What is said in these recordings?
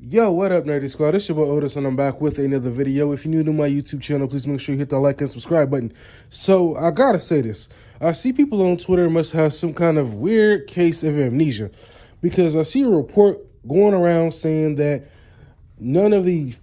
Yo, what up, Nerdy Squad? It's your boy Otis, and I'm back with another video. If you're new to my YouTube channel, please make sure you hit that like and subscribe button. So, I gotta say this. I see people on Twitter must have some kind of weird case of amnesia, because I see a report going around saying that none of the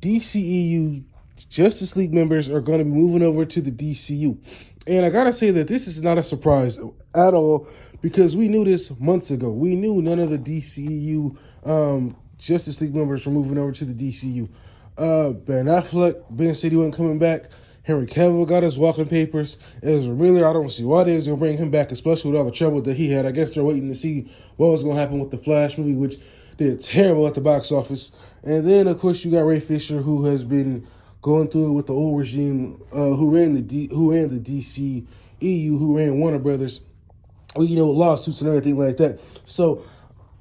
DCEU Justice League members are going to be moving over to the DCU. And I gotta say that this is not a surprise at all, because we knew this months ago. We knew none of the DCEU Justice League members were moving over to the DCU. Ben Affleck, Ben said he wasn't coming back. Henry Cavill got his walking papers. Ezra Miller, I don't see why they was going to bring him back, especially with all the trouble that he had. I guess they're waiting to see what was going to happen with the Flash movie, which did terrible at the box office. And then, of course, you got Ray Fisher, who has been going through it with the old regime, who ran the DCEU, who ran Warner Brothers, lawsuits and everything like that. So,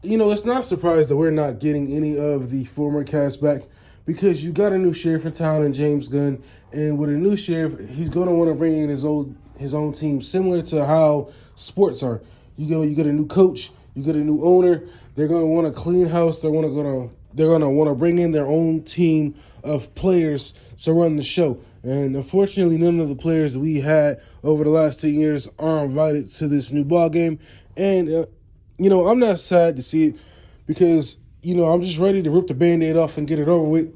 it's not a surprise that we're not getting any of the former cast back, because you got a new sheriff in town in James Gunn, and with a new sheriff, he's going to want to bring in his own team, similar to how sports are. You get a new coach, you get a new owner. They're going to want a clean house. They're going to want to bring in their own team of players to run the show. And unfortunately, none of the players that we had over the last 10 years are invited to this new ball game. And I'm not sad to see it, because, I'm just ready to rip the Band-Aid off and get it over with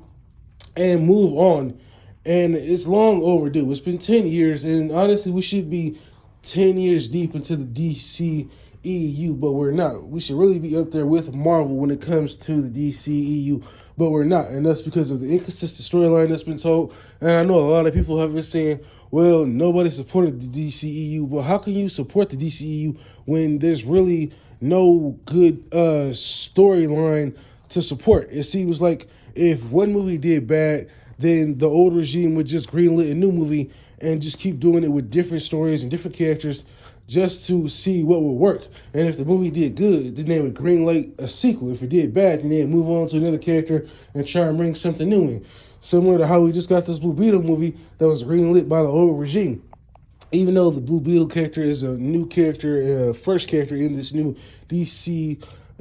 and move on. And it's long overdue. It's been 10 years, and honestly, we should be 10 years deep into the DCEU, but we're not. We should really be up there with Marvel when it comes to the DCEU, but we're not. And that's because of the inconsistent storyline that's been told. And I know a lot of people have been saying, well, nobody supported the DCEU. Well, how can you support the DCEU when there's really no good storyline to support? It seems like if one movie did bad, then the old regime would just greenlit a new movie and just keep doing it with different stories and different characters just to see what would work. And if the movie did good, then they would greenlight a sequel. If it did bad, then they'd move on to another character and try and bring something new in. Similar to how we just got this Blue Beetle movie that was greenlit by the old regime. Even though the Blue Beetle character is a new character, first character in this new DCU,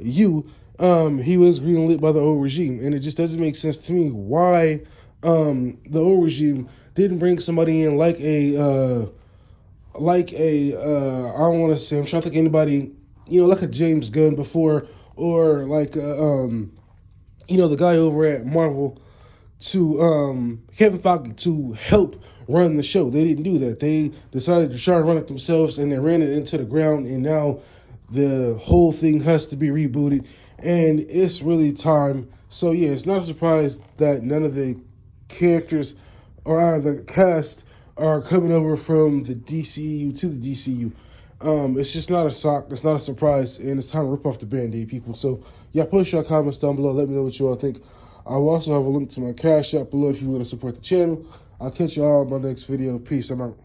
he was greenlit by the old regime. And it just doesn't make sense to me why the old regime didn't bring somebody in like I don't want to say, I'm trying to think of anybody, like a James Gunn before, or like, the guy over at Marvel, to Kevin Feige, to help run the show. They didn't do that. They decided to try to run it themselves, and they ran it into the ground, and now the whole thing has to be rebooted, and it's really time. So yeah, it's not a surprise that none of the characters or the cast are coming over from the DCEU to the DCU. It's just not a shock. It's not a surprise, and it's time to rip off the Band-Aid, people. So yeah, post your comments down below. Let me know what you all think. I will also have a link to my Cash App below if you want to support the channel. I'll catch you all in my next video. Peace. I'm out.